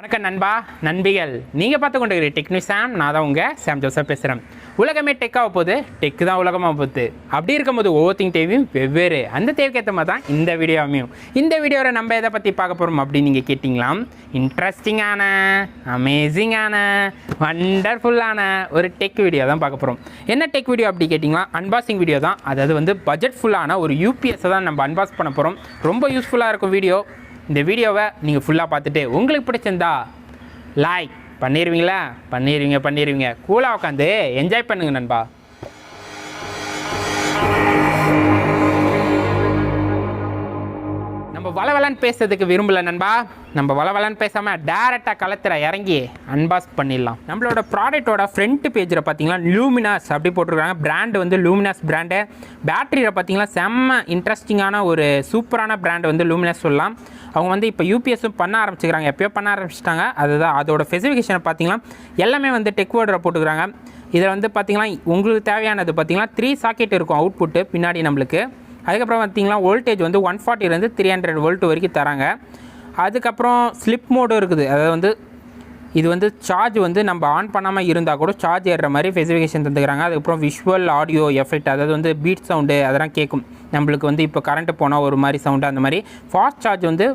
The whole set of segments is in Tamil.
வணக்கம் நண்பா நண்பிகள், நீங்கள் பார்த்து கொண்டு டெக்னி சாம். நான் தான் உங்கள் சாம் ஜோசப் பேசுகிறேன். உலகமே டெக்காக போகுது, டெக்கு தான் உலகமாக போகுது. அப்படி இருக்கும்போது ஒவ்வொருத்திங் தேவையும் வெவ்வேறு, அந்த தேவைக்கு ஏற்ற மாதிரி தான் இந்த வீடியோ அமையும். இந்த வீடியோவில் நம்ம எதை பற்றி பார்க்க போகிறோம் அப்படின்னு நீங்கள் கேட்டிங்களா, இன்ட்ரெஸ்டிங்கான, அமேசிங்கான, வண்டர்ஃபுல்லான ஒரு டெக் வீடியோ தான் பார்க்க போகிறோம். என்ன டெக் வீடியோ அப்படி கேட்டிங்களா, அன்பாக்சிங் வீடியோ தான். அதாவது வந்து பட்ஜெட்ஃபுல்லான ஒரு யூபிஎஸ்ஸை தான் நம்ம அன்பாக்ஸ் பண்ண போகிறோம். ரொம்ப யூஸ்ஃபுல்லாக இருக்கும் வீடியோ. இந்த வீடியோவை நீங்கள் ஃபுல்லாக பார்த்துட்டு உங்களுக்கு பிடிச்சிருந்தா லைக் பண்ணிடுவீங்களா? பண்ணிடுவீங்க. கூலாக உட்காந்து என்ஜாய் பண்ணுங்க நண்பா. நம்ம வளவலன்னு பேசுறதுக்கு விரும்பல நண்பா. நம்ம வளவலன்னு பேசாமல் டேரெக்டாக களத்தில் இறங்கி அன்பாக்ஸ் பண்ணிடலாம். நம்மளோட ப்ராடக்டோட ஃப்ரண்ட் பேஜில் பார்த்தீங்கன்னா லூமினஸ் அப்படி போட்டிருக்காங்க. பிராண்டு வந்து லூமினஸ் பிராண்டு. பேட்டரியில் பார்த்தீங்கன்னா செம்ம இன்ட்ரெஸ்டிங்கான ஒரு சூப்பரான பிராண்டு வந்து லூமினஸ் சொல்லலாம். அவங்க வந்து இப்போ யூபிஎஸும் பண்ண ஆரம்பிச்சுக்கிறாங்க, எப்போயோ பண்ண ஆரம்பிச்சிட்டாங்க. அதுதான் அதோட ஸ்பெசிஃபிகேஷனை பார்த்தீங்கன்னா எல்லாமே வந்து டெக் வேர்டில் போட்டுக்கிறாங்க. இதில் வந்து பார்த்தீங்கன்னா உங்களுக்கு தேவையானது பார்த்தீங்கன்னா 3 சாக்கெட் இருக்கும் அவுட்புட்டு பின்னாடி நம்மளுக்கு. அதுக்கப்புறம் பார்த்தீங்கன்னா வோல்டேஜ் வந்து 140 300 வோல்ட் வரைக்கும் தராங்க. அதுக்கப்புறம் ஸ்லிப் மோடும் இருக்குது. அதாவது வந்து இது வந்து சார்ஜ் வந்து நம்ம ஆன் பண்ணாமல் இருந்தால் கூட சார்ஜ் ஏறுற மாதிரி ஸ்பெசிஃபிகேஷன் தந்துக்கிறாங்க. அதுக்கப்புறம் விஷுவல் ஆடியோ எஃபெக்ட், அதாவது வந்து பீட் சவுண்டு அதெல்லாம் கேட்கும் நம்மளுக்கு. வந்து இப்போ கரண்ட்டு போனால் ஒரு மாதிரி சவுண்டு அந்த மாதிரி. ஃபாஸ்ட் சார்ஜ் வந்து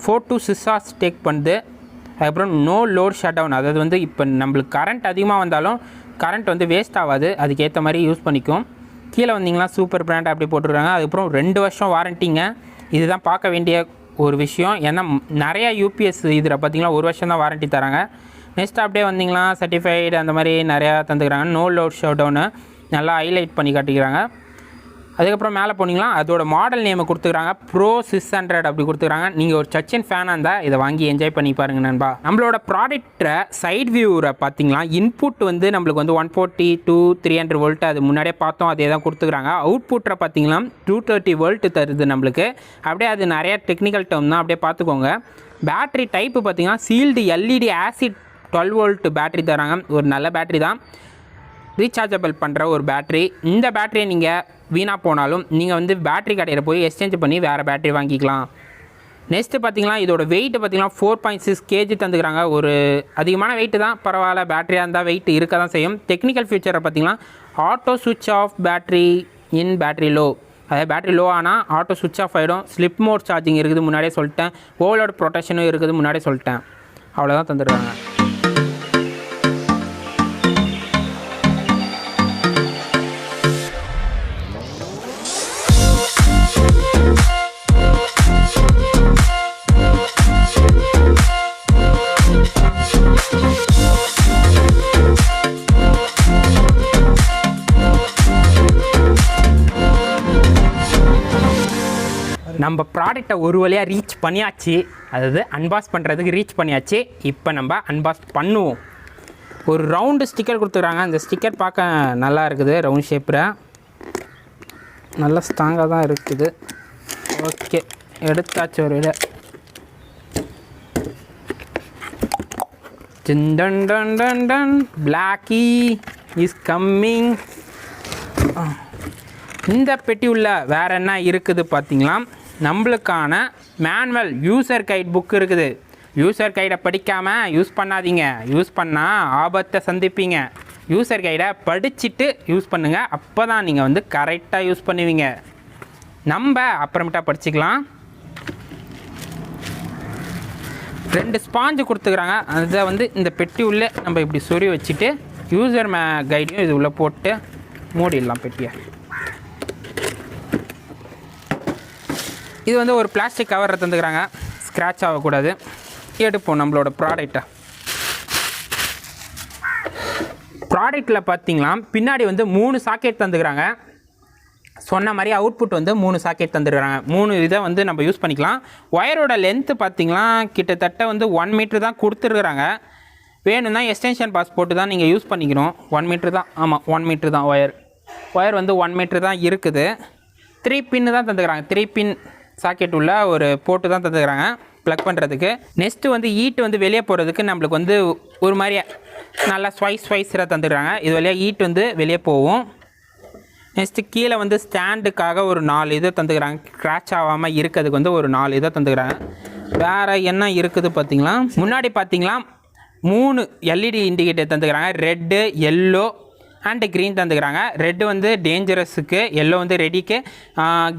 4 to 6 hours டேக் பண்ணுது. அதுக்கப்புறம் நோ லோட் ஷட் டவுன், அதாவது வந்து இப்போ நம்மளுக்கு கரண்ட் அதிகமாக வந்தாலும் கரண்ட் வந்து வேஸ்ட் ஆகாது, அதுக்கேற்ற மாதிரி யூஸ் பண்ணிக்கும். கீழே வந்தீங்கன்னா சூப்பர் பிராண்ட் அப்படி போட்டுருக்காங்க. அதுக்கப்புறம் 2 வருஷம் வாரண்டிங்க. இதுதான் பார்க்க வேண்டிய ஒரு விஷயம். ஏன்னா நிறையா யூபிஎஸ் இதில் பார்த்திங்கன்னா 1 வருஷம் தான் வாரண்ட்டி தராங்க. நெக்ஸ்ட் அப்படியே வந்தீங்கன்னா சர்டிஃபைடு அந்த மாதிரி நிறையா தந்துக்கிறாங்க. நோ லோட் ஷட் டவுனு நல்லா ஹைலைட் பண்ணி காட்டிக்கிறாங்க. அதுக்கப்புறம் மேலே போனீங்கன்னா அதோட மாடல் நேமை கொடுத்துக்கிறாங்க, ப்ரோ 600 அப்படி கொடுத்துக்கிறாங்க. நீங்கள் ஒரு சச்சின் ஃபேனாக இருந்தால் இதை வாங்கி என்ஜாய் பண்ணி பாருங்க நண்பா. நம்மளோட ப்ராடக்ட்டை சைட் வியூரை பார்த்தீங்கன்னா இன்புட் வந்து நம்மளுக்கு வந்து 140 to 300 வோல்ட் அது முன்னாடியே பார்த்தோம், அதே தான் கொடுத்துக்கிறாங்க. அவுட்புட்டை பார்த்தீங்கன்னா 230 வோல்ட் தருது நம்மளுக்கு. அப்படியே அது நிறைய டெக்னிக்கல் டேர்ம் தான், அப்படியே பார்த்துக்கோங்க. பேட்ரி டைப்பு பார்த்தீங்கன்னா sealed LED acid 12 volt battery தராங்க. ஒரு நல்ல பேட்ரி தான், ரீசார்ஜபிள் பண்ணுற ஒரு பேட்ரி. இந்த பேட்டரியை நீங்கள் வீணாக போனாலும் நீங்கள் வந்து பேட்ரி கடையில் போய் எக்ஸ்சேஞ்ச் பண்ணி வேறு பேட்ரி வாங்கிக்கலாம். நெக்ஸ்ட்டு பார்த்தீங்கன்னா இதோட வெயிட்டு பார்த்தீங்கன்னா 4.6 kg தந்துக்கிறாங்க. ஒரு அதிகமான வெயிட்டு தான், பரவாயில்ல. பேட்டரியாக இருந்தால் வெயிட் இருக்க தான் செய்யும். டெக்னிக்கல் ஃபியூச்சரை பார்த்தீங்கன்னா ஆட்டோ சுவிட்ச் off battery in battery low, அதாவது பேட்ரி லோ ஆனால் ஆட்டோ சுவிட்ச் ஆஃப் ஆகிடும். ஸ்லிப் மோட் சார்ஜிங் இருக்குது முன்னாடியே சொல்லிட்டேன். ஓவர்லோட் ப்ரொடெக்ஷனும் இருக்குது முன்னாடியே சொல்லிட்டேன். அவ்வளோதான் தந்துடுறாங்க. நம்ம ப்ராடக்டை ஒரு வழியாக ரீச் பண்ணியாச்சு, அதாவது அன்பாக்ஸ் பண்ணுறதுக்கு ரீச் பண்ணியாச்சு. இப்போ நம்ம அன்பாக்ஸ் பண்ணுவோம். ஒரு ரவுண்டு ஸ்டிக்கர் கொடுத்துக்கிறாங்க. அந்த ஸ்டிக்கர் பார்க்க நல்லா இருக்குது, ரவுண்ட் ஷேப்பில் நல்லா ஸ்ட்ராங்காக தான் இருக்குது. ஓகே, எடுத்தாச்சு ஒரு இட. Done done done done Blackie is coming. இந்த பெட்டி உள்ள வேறு என்ன இருக்குது பார்த்தீங்களா, நம்மளுக்கான மேனுவல் யூசர் கைட் புக் இருக்குது. யூசர் கைடை படிக்காமல் யூஸ் பண்ணாதீங்க, யூஸ் பண்ணால் ஆபத்தை சந்திப்பீங்க. யூசர் கைடை படிச்சுட்டு யூஸ் பண்ணுங்கள், அப்போ தான் நீங்கள் வந்து கரெக்டாக யூஸ் பண்ணுவீங்க. நம்ம அப்புறமேட்டா படிச்சுக்கலாம். 2 ஸ்பாஞ்சு கொடுத்துக்கிறாங்க. அதை வந்து இந்த பெட்டி உள்ளே நம்ம இப்படி சொறி வச்சுட்டு யூசர் கைடையும் இது உள்ளே போட்டு மூடிடலாம் பெட்டியை. இது வந்து ஒரு பிளாஸ்டிக் கவரை தந்துக்கிறாங்க, ஸ்க்ராட்ச் ஆகக்கூடாது. எடுப்போம் நம்மளோட ப்ராடக்டை. ப்ராடக்டில் பார்த்தீங்களா பின்னாடி வந்து 3 சாக்கெட் தந்துக்கிறாங்க. சொன்ன மாதிரி அவுட்புட் வந்து 3 சாக்கெட் தந்துருக்காங்க. 3 இதை வந்து நம்ம யூஸ் பண்ணிக்கலாம். ஒயரோட லென்த்து பார்த்தீங்கன்னா கிட்டத்தட்ட வந்து 1 மீட்ரு தான் கொடுத்துருக்குறாங்க. வேணும்னா எக்ஸ்டென்ஷன் பாஸ் போட்டு தான் நீங்கள் யூஸ் பண்ணிக்கணும். 1 மீட்ரு தான், ஆமாம் 1 மீட்ரு தான் ஒயர் வந்து 1 மீட்ரு தான் இருக்குது. 3 பின்னு தான் தந்துக்கிறாங்க. 3 பின் சாக்கெட் உள்ள ஒரு போட்டு தான் தந்துக்கிறாங்க ப்ளக் பண்ணுறதுக்கு. நெக்ஸ்ட்டு வந்து ஈட்டு வந்து வெளியே போகிறதுக்கு நம்மளுக்கு வந்து ஒரு மாதிரி நல்லா ஸ்வைஸராக தந்துக்கிறாங்க. இது வழியாக ஈட்டு வந்து வெளியே போகும். நெக்ஸ்ட்டு கீழே வந்து ஸ்டாண்டுக்காக ஒரு 4 இதை தந்துக்கிறாங்க. ஸ்க்ராட்ச் ஆகாமல் இருக்கிறதுக்கு வந்து ஒரு 4 இதை தந்துக்கிறாங்க. வேறு என்ன இருக்குது பார்த்தீங்களா, முன்னாடி பார்த்தீங்களா 3 எல்இடி இண்டிகேட்டர் தந்துக்கிறாங்க. ரெட்டு, எல்லோ அண்டு க்ரீன் தந்துக்கிறாங்க. ரெட்டு வந்து டேஞ்சரஸுக்கு, எல்லோ வந்து ரெடிக்கு,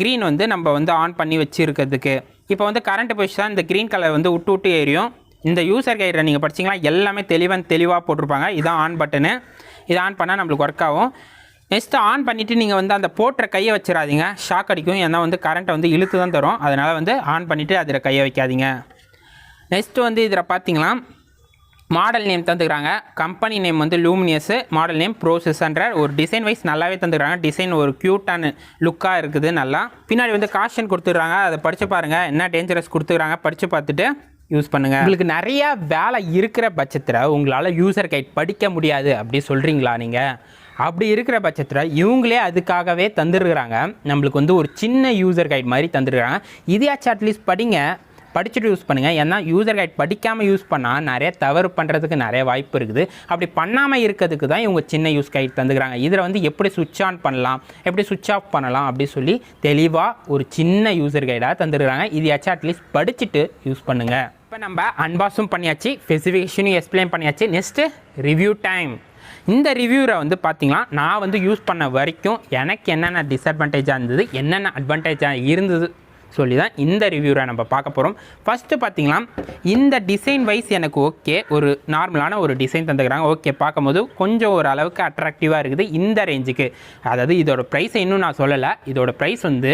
க்ரீன் வந்து நம்ம வந்து ஆன் பண்ணி வச்சுருக்கிறதுக்கு. இப்போ வந்து கரண்ட் போயிடுச்சு தான் இந்த க்ரீன் கலர் வந்து விட்டு எரியும். இந்த யூசர் கைடை நீங்கள் படிச்சிங்களா எல்லாமே தெளிவாக போட்டிருப்பாங்க. இதான் ஆன் பட்டனு, இதை ஆன் பண்ணால் நம்மளுக்கு ஒர்க் ஆகும். நெக்ஸ்ட்டு ஆன் பண்ணிவிட்டு நீங்கள் வந்து அந்த போட்டுற கையை வச்சிடாதீங்க, ஷாக் அடிக்கும். ஏன்னா வந்து கரண்ட்டை வந்து இழுத்து தான் தரும். அதனால் வந்து ஆன் பண்ணிவிட்டு அதில் கையை வைக்காதீங்க. நெக்ஸ்ட்டு வந்து இதில் பார்த்தீங்கன்னா மாடல் நேம் தந்துக்கிறாங்க. கம்பெனி நேம் வந்து லூமினியஸு, மாடல் நேம் ப்ரோசஸ்ன்ற ஒரு டிசைன் வைஸ் நல்லாவே தந்துக்கிறாங்க. டிசைன் ஒரு க்யூட்டான லுக்காக இருக்குது நல்லா. பின்னாடி வந்து காஷன் கொடுத்துட்றாங்க, அதை படித்து பாருங்கள். என்ன டேஞ்சரஸ் கொடுத்துக்கிறாங்க படித்து பார்த்துட்டு யூஸ் பண்ணுங்கள். உங்களுக்கு நிறையா வேலை இருக்கிற பட்சத்தில் உங்களால் யூசர் கைட் படிக்க முடியாது அப்படி சொல்கிறீங்களா நீங்கள்? அப்படி இருக்கிற பட்சத்தில் இவங்களே அதுக்காகவே தந்துருக்குறாங்க. நம்மளுக்கு வந்து ஒரு சின்ன யூசர் கைட் மாதிரி தந்துருக்குறாங்க. இதையாச்சும் அட்லீஸ்ட் படிச்சுட்டு யூஸ் பண்ணுங்கள். ஏன்னா யூசர் கைட் படிக்காமல் யூஸ் பண்ணால் நிறைய தவறு பண்ணுறதுக்கு நிறைய வாய்ப்பு இருக்குது. அப்படி பண்ணாமல் இருக்கிறதுக்கு தான் இவங்க சின்ன யூஸ் கைட் தந்துக்கிறாங்க. இதில் வந்து எப்படி சுவிட்ச் ஆன் பண்ணலாம், எப்படி சுவிட்ச் ஆஃப் பண்ணலாம் அப்படி சொல்லி தெளிவாக ஒரு சின்ன யூசர் கைடாக தந்துருக்குறாங்க. இதையாச்சும் அட்லீஸ்ட் படிச்சுட்டு யூஸ் பண்ணுங்கள். இப்போ நம்ம அன்பாக்ஸும் பண்ணியாச்சு, ஸ்பெசிஃபிகேஷனும் எக்ஸ்பிளைன் பண்ணியாச்சு. Next review time. இந்த ரிவ்யூவில் வந்து பார்த்திங்கன்னா நான் வந்து யூஸ் பண்ண வரைக்கும் எனக்கு என்னென்ன டிஸ்அட்வான்டேஜாக இருந்தது, என்னென்ன அட்வான்டேஜாக இருந்தது சொல்லி தான் இந்த ரிவ்யூவை நம்ம பார்க்க போகிறோம். ஃபஸ்ட்டு பார்த்திங்கன்னா இந்த டிசைன் வைஸ் எனக்கு ஓகே, ஒரு நார்மலான ஒரு டிசைன் தந்துக்கிறாங்க. ஓகே, பார்க்கும்போது கொஞ்சம் ஒரு அளவுக்கு அட்ராக்டிவாக இருக்குது இந்த ரேஞ்சுக்கு. அதாவது இதோட ப்ரைஸை இன்னும் நான் சொல்லலை. இதோட ப்ரைஸ் வந்து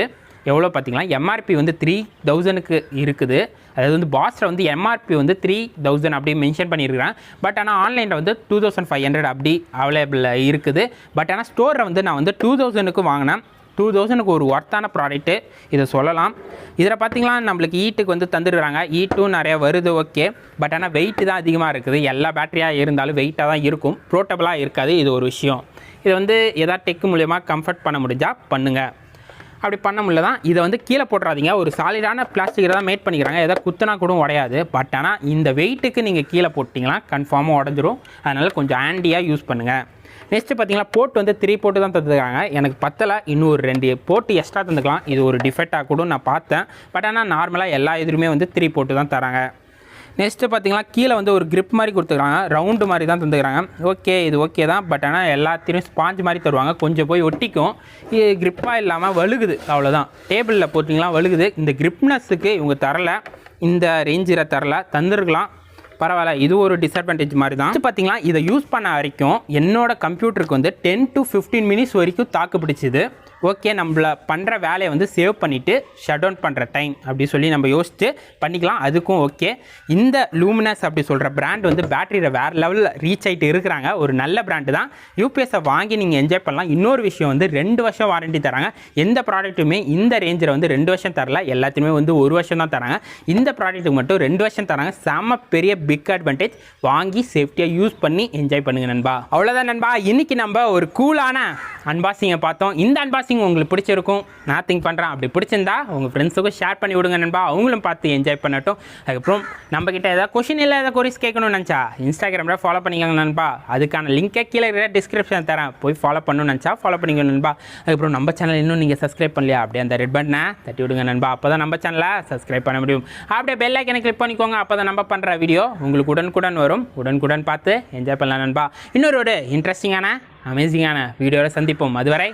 எவ்வளோ பார்த்திங்கன்னா எம்ஆர்பி வந்து 3000க்கு இருக்குது. அதாவது வந்து பாஸில் வந்து எம்ஆர்பி வந்து 3000 அப்படி மென்ஷன் பண்ணியிருக்கிறேன். பட் ஆனால் ஆன்லைனில் வந்து 2500 அப்படி அவைலபிள் இருக்குது. பட் ஆனால் ஸ்டோரில் வந்து நான் வந்து 2000க்கு வாங்கினேன். 2000க்கு ஒரு ஒர்த்தான ப்ராடக்ட்டு இதை சொல்லலாம். இதில் பார்த்திங்கன்னா நம்மளுக்கு ஈட்டுக்கு வந்து தந்துடுறாங்க. ஈட்டும் நிறையா வருது ஓகே. பட் ஆனால் வெயிட்டு தான் அதிகமாக இருக்குது. எல்லா பேட்டரியாக இருந்தாலும் வெயிட்டாக தான் இருக்கும், போர்ட்டபுளாக இருக்காது. இது ஒரு விஷயம். இது வந்து எதாவது டெக் மூலயமா கம்ஃபர்ட் பண்ண முடிஞ்சால் பண்ணுங்கள். அப்படி பண்ண முடியல தான் இதை வந்து கீழே போட்டுறாதீங்க. ஒரு சாலிடான பிளாஸ்டிக்கில் தான் மேட் பண்ணிக்கிறாங்க. எதாவது குத்துனா கூட உடையாது. பட் ஆனால் இந்த வெயிட்டுக்கு நீங்கள் கீழே போட்டிங்கன்னா கன்ஃபார்மாக உடஞ்சிரும். அதனால் கொஞ்சம் ஹேண்டியாக யூஸ் பண்ணுங்கள். நெக்ஸ்ட்டு பார்த்தீங்கன்னா போர்ட் வந்து 3 போட்டு தான் தந்துருக்காங்க. எனக்கு பத்தலை, இன்னும் ஒரு 2 போட்டு எக்ஸ்ட்ரா தந்துக்கலாம். இது ஒரு டிஃபெக்டாக கூட நான் பார்த்தேன். பட் ஆனால் நார்மலாக எல்லா இதுலையுமே வந்து 3 போட்டு தான் தராங்க. நெக்ஸ்ட்டு பார்த்தீங்கன்னா கீழே வந்து ஒரு கிரிப் மாதிரி கொடுத்துருக்காங்க. ரவுண்டு மாதிரி தான் தந்துக்கிறாங்க. ஓகே, இது ஓகே தான். பட் ஆனால் எல்லாத்தையும் ஸ்பாஞ்ச் மாதிரி தருவாங்க. கொஞ்சம் போய் ஒட்டிக்கும். இது கிரிப்பாக இல்லாமல் வழுகுது, அவ்வளோதான். டேபிளில் போட்டிங்கன்னா வழுகுது. இந்த கிரிப்னஸுக்கு இவங்க தரலை, இந்த ரேஞ்சில் தரலை, தந்துருக்கலாம். பரவாயில்ல, இது ஒரு டிஸ்அட்வான்டேஜ் மாதிரி தான். பார்த்தீங்கன்னா இதை யூஸ் பண்ண வரைக்கும் என்னோட கம்ப்யூட்டருக்கு வந்து 10 to 15 மினிட்ஸ் வரைக்கும் தாக்கு பிடிச்சிது. ஓகே, நம்மள பண்ணுற வேலையை வந்து சேவ் பண்ணிவிட்டு ஷட் டவுன் பண்ணுற டைம் அப்படி சொல்லி நம்ம யோசிச்சு பண்ணிக்கலாம். அதுக்கும் ஓகே. இந்த லூமினஸ் அப்படி சொல்கிற பிராண்ட் வந்து பேட்டரியில் வேறு லெவலில் ரீச் ஆகிட்டு இருக்கிறாங்க. ஒரு நல்ல பிராண்டு தான். யூபிஎஸை வாங்கி நீங்கள் என்ஜாய் பண்ணலாம். இன்னொரு விஷயம் வந்து 2 வருஷம் வாரண்டி தராங்க. எந்த ப்ராடக்ட்டுமே இந்த ரேஞ்சில் வந்து 2 வருஷம் தரல, எல்லாத்தையுமே வந்து 1 வருஷம் தான் தராங்க. இந்த ப்ராடக்ட்டுக்கு மட்டும் 2 வருஷம் தராங்க. செம்ம பெரிய பிக் அட்வான்டேஜ். வாங்கி சேஃப்டியாக யூஸ் பண்ணி என்ஜாய் பண்ணுங்க நண்பா. அவ்வளோதான் நண்பா, இன்னைக்கு நம்ம ஒரு கூலான அன்பாக்சிங்கை பார்த்தோம். இந்த அன்பாக்சிங் உங்களுக்கு பிடிச்சிருக்கும் நான் திங்க் பண்ணுறேன். அப்படி பிடிச்சிருந்தா உங்கள் ஃப்ரெண்ட்ஸுக்கும் ஷேர் பண்ணி விடுங்க நண்பா, அவங்களும் பார்த்து என்ஜாய் பண்ணட்டும். அதுக்கப்புறம் நம்மக்கிட்ட ஏதாவது கொஷின் இல்லை, ஏதாவது கொரிஸ் கேட்கணும்னு நினச்சா இன்ஸ்டாகிராமில் ஃபாலோ பண்ணிக்கோங்க நண்பா. அதுக்கான லிங்கை கீழே இருக்கிற டிஸ்கிரிப்ஷன் தரேன், போய் ஃபாலோ பண்ணணும்னு நினச்சா ஃபாலோ பண்ணிக்கோங்க நண்பா. அதுக்கப்புறம் நம்ம சேனல் இன்னும் நீங்கள் சப்ஸ்கிரைப் பண்ணலையா, அப்படியே அந்த ரெட் பட்டனை தட்டி விடுங்க நண்பா. அப்போ தான் நம்ம சேனலை சப்ஸ்கிரைப் பண்ண முடியும். அப்படியே பெல் ஐக்கனை கிளிக் பண்ணிக்கோங்க. அப்போ தான் நம்ம பண்ணுற வீடியோ உங்களுக்கு உடனுக்குடன் வரும். உடனுக்குடன் பார்த்து என்ஜாய் பண்ணலாம் நண்பா. இன்னொரு இன்ட்ரெஸ்டிங்கான அமேசிங்கான வீடியோவில் சந்திப்போம். அதுவரை